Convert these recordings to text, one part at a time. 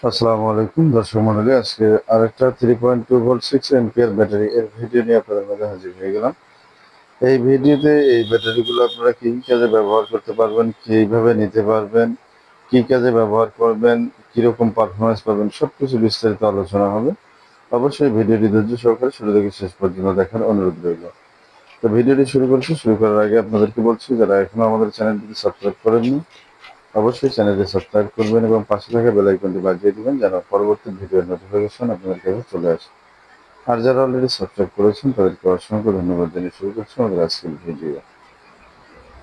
আসসালামু আলাইকুম দর্শক মণ্ডলী, আজকে আরেকটা 3.2 ভোল্ট 6 এম্পিয়ার ব্যাটারি এর ভিডিও নিয়ে আপনাদের মাঝে হাজির হয়ে গেলাম। এই ভিডিওতে এই ব্যাটারিগুলো আপনারা কি কাজে ব্যবহার করতে পারবেন, কিভাবে নিতে পারবেন, কি কাজে ব্যবহার করবেন, কিরকম পারফরমেন্স পাবেন, সবকিছু বিস্তারিত আলোচনা হবে। অবশ্যই ভিডিওটি ধৈর্য সহকারে শুরু থেকে শেষ পর্যন্ত দেখার অনুরোধ রইল। তো ভিডিওটি শুরু করছি। শুরু করার আগে আপনাদেরকে বলছি, যারা এখনো আমাদের চ্যানেলটিকে সাবস্ক্রাইব করেননি অবশ্যই চ্যানেলটি সাবস্ক্রাইব করবেন এবং পাশে থাকা বেল আইকনটি বাজিয়ে দিবেন যেন পরবর্তী ভিডিওর নোটিফিকেশন আপনাদের কাছে চলে আসে। আর যারা অলরেডি সাবস্ক্রাইব করেছেন তাদেরকে অসংখ্য ধন্যবাদ জানিয়ে শুরু করছি আমাদের আজকের ভিডিও।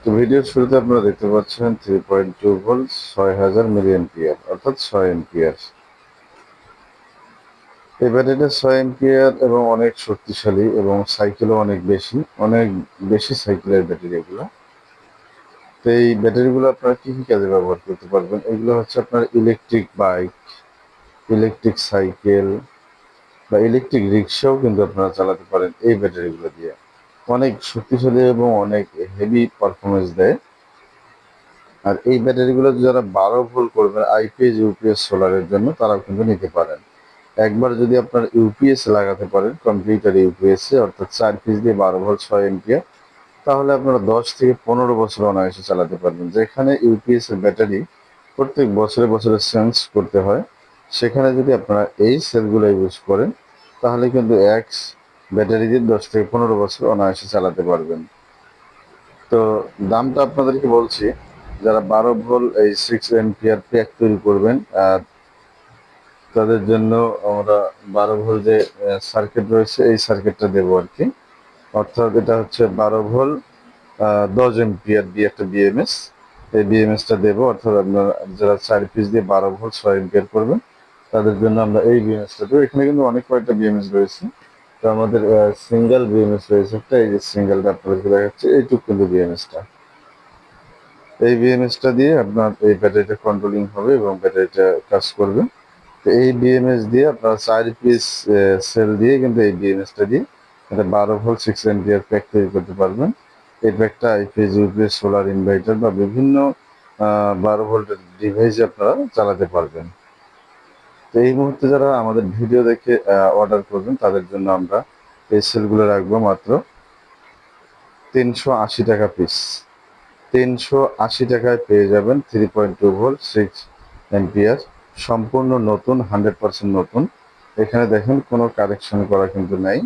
তো ভিডিওর শুরুতে আপনারা দেখতে পাচ্ছেন 3.2 ভোল্ট 6000 মিলি এম্পিয়ার অর্থাৎ 6 এম্পিয়ার। এই ব্যাটারিটা 6 এম্পিয়ার এবং অনেক শক্তিশালী এবং সাইকেলও অনেক বেশি সাইকেলের ব্যাটারি এগুলো। তো এই ব্যাটারিগুলো আপনারা কি কি কাজে ব্যবহার করতে পারবেন? এগুলো হচ্ছে আপনার ইলেকট্রিক বাইক, ইলেকট্রিক সাইকেল বা ইলেকট্রিক রিক্সাও কিন্তু আপনারা চালাতে পারেন এই ব্যাটারিগুলো দিয়ে। অনেক শক্তিশালী এবং অনেক হেভি পারফরমেন্স দেয়। আর এই ব্যাটারিগুলো যারা 12 ভোল্ট করবেন আইপিএস ইউপিএস সোলারের জন্য তারাও কিন্তু নিতে পারেন। একবার যদি আপনার ইউপিএস লাগাতে পারেন কম্পিউটার ইউপিএস এ অর্থাৎ 4 পিস দিয়ে 12 ভোল্ট 6 এম্পিয়ার, তাহলে আপনারা 10 থেকে 15 বছর অনায়াসে চালাতে পারবেন। যেখানে ইউপিএস এর ব্যাটারি প্রত্যেক বছরে বছরে চেঞ্জ করতে হয়, সেখানে যদি আপনারা এই সেলগুলো ইউজ করেন তাহলে কিন্তু এক ব্যাটারি দিয়ে 10 থেকে 15 বছর অনায়াসে চালাতে পারবেন। তো দামটা আপনাদেরকে বলছি, যারা 12 ভোল্ট এই 6 এম্পিয়ার প্যাক তৈরি করবেন তাদের জন্য আমরা 12 ভোল্ট যে সার্কিট রয়েছে এই সার্কিটটা দেবো আর কি। অর্থাৎ এটা হচ্ছে 12 ভোল্ট 10 এম্পিয়ার দিয়ে একটা বিএমএস, এই বিএমএসটা দেবো। অর্থাৎ আপনার যারা 4 পিস দিয়ে 12 ভোল্ট 6 এম্পিয়ার করবেন তাদের জন্য আমরা এই বিএমএসটা দেবো। এখানে কিন্তু অনেক কয়েকটা বিএমএস রয়েছে। তো আমাদের সিঙ্গেল বিএমএস রয়েছে একটা, এই যে সিঙ্গেলটা আপনাদেরকে দেখাচ্ছে, এইটুকু কিন্তু বিএমএসটা। এই বিএমএসটা দিয়ে আপনার এই ব্যাটারিটা কন্ট্রোলিং হবে এবং ব্যাটারিটা কাজ করবে। তো এই বিএমএস দিয়ে আপনারা 4 পিস সেল দিয়ে কিন্তু এই বিএমএসটা দিয়ে একটা 12 ভোল্ট 6 এম্পিয়ার প্যাক তৈরি করতে পারবেন। এই প্যাকটা আইপিএস ইউপিএস সোলার ইনভার্টার বা বিভিন্ন 12 ভোল্টের ডিভাইসে আপনারা চালাতে পারবেন। তো এই মুহূর্তে যারা আমাদের ভিডিও দেখে অর্ডার করবেন তাদের জন্য আমরা এই সেলগুলো রাখবো মাত্র 380 টাকা পিস। 380 টাকায় পেয়ে যাবেন 3.2 ভোল্ট 6 এম্পিয়ার সম্পূর্ণ নতুন, 100% নতুন। এখানে দেখেন কোনো কারেকশন করা কিন্তু নাই।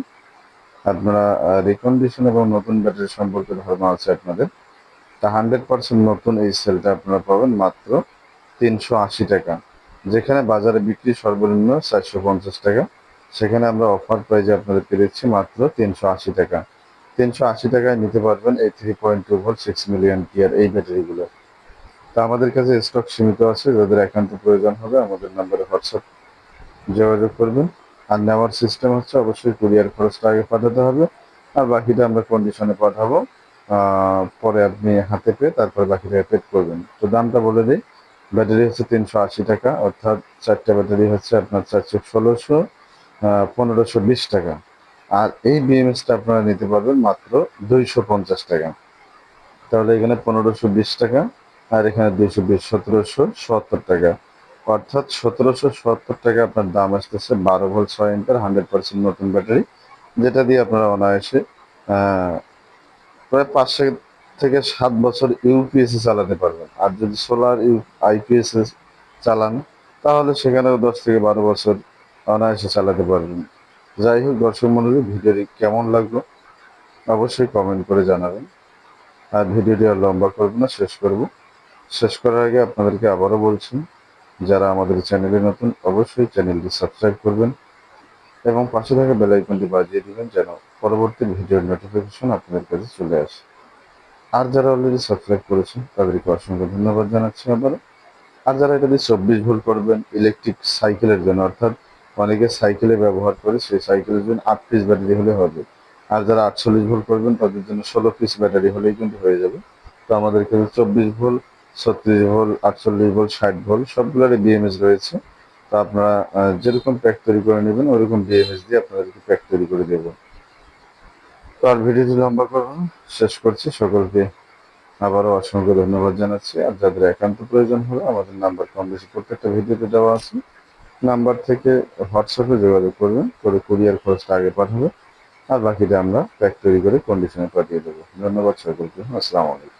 আপনারা রিকন্ডিশন এবং নতুন ব্যাটারি সম্পর্কে ধারণা আছে আপনাদের। তা 100% নতুন এই সেলটা আপনারা পাবেন মাত্র 380 টাকা। যেখানে বাজারে বিক্রি সর্বনিম্ন 450 টাকা, সেখানে আমরা অফার প্রাইজে আপনাদেরকে দিচ্ছি মাত্র 380 টাকা। 380 টাকায় নিতে পারবেন এই 3.2 ভোল্ট 6 মিলিয়ন এই ব্যাটারিগুলো। তা আমাদের কাছে স্টক সীমিত আছে, যাদের একান্ত প্রয়োজন হবে আমাদের নাম্বারে হোয়াটসঅ্যাপ যোগাযোগ করবেন। আর নেওয়ার সিস্টেম হচ্ছে অবশ্যই কুরিয়ার খরচটা আগে পাঠাতে হবে, আর বাকিটা আমরা কন্ডিশনে পাঠাবো। পরে আপনি হাতে পেয়ে তারপর বাকি টাকা পেড করবেন। তো দামটা বলে দিই, ব্যাটারি হচ্ছে 380 টাকা, অর্থাৎ 4টা ব্যাটারি হচ্ছে আপনার 416, 1520 টাকা। আর এই বিএমএসটা আপনারা নিতে পারবেন মাত্র 250 টাকা। তাহলে এখানে 1520 টাকা আর এখানে 220, 1770 টাকা। অর্থাৎ 1770 টাকা আপনার দাম আসতেছে 12 ভোল্ট 6 এম্পিয়ার 100% নতুন ব্যাটারি, যেটা দিয়ে আপনারা অনায়াসে প্রায় 5 থেকে 7 বছর ইউপিএস এ চালাতে পারবেন। আর যদি সোলার আইপিএস এ চালান তাহলে সেখানেও 10 থেকে 12 বছর অনায়াসে চালাতে পারবেন। যাই হোক দর্শক মণ্ডলী, ভিডিওটি কেমন লাগলো অবশ্যই কমেন্ট করে জানাবেন। আর ভিডিওটি আর লম্বা করব না, শেষ করার আগে আপনাদেরকে আবারও বলছি, যারা আমাদের চ্যানেলে নতুন অবশ্যই চ্যানেলটি সাবস্ক্রাইব করবেন এবং পাশে থাকা বেল আইকনটি বাজিয়ে দিবেন যেন পরবর্তী ভিডিওর নোটিফিকেশন আপনাদের কাছে চলে আসে। আর যারা অলরেডি সাবস্ক্রাইব করেছেন তাদেরকে অসংখ্য ধন্যবাদ জানাচ্ছি আবারও। আর যারা এটা দিয়ে 24 ভোল্ট করবেন ইলেকট্রিক সাইকেলের জন্য, অর্থাৎ অনেকে সাইকেলে ব্যবহার করে, সেই সাইকেলের জন্য 8 পিস ব্যাটারি হলে হবে। আর যারা 48 ভোল্ট করবেন তাদের জন্য 16 পিস ব্যাটারি হলেই কিন্তু হয়ে যাবে। তো আমাদের কাছে 24 ভোল্ট, 36 ভোল্ট, 48 ভোল্ট, 60 ভোল্ট সবগুলোরই বিএমএস রয়েছে। তো আপনারা যেরকম প্যাক তৈরি করে নেবেন ওরকম বিএমএস দিয়ে আপনাদেরকে প্যাক তৈরি করে দেবো। তো আর ভিডিওটি লম্বা করবো না, শেষ করছি। সকলকে আবারও অসংখ্য ধন্যবাদ জানাচ্ছি। আর যাদের একান্ত প্রয়োজন হবে আমাদের নাম্বার কম বেশি প্রত্যেকটা ভিডিওতে দেওয়া আছে, নাম্বার থেকে হোয়াটসঅ্যাপে যোগাযোগ করবেন, করে কুরিয়ার খরচটা আগে পাঠাবে, আর বাকিটা আমরা প্যাক তৈরি করে কন্ডিশনে পাঠিয়ে দেবো। ধন্যবাদ সকলকে। আসসালামু আলাইকুম।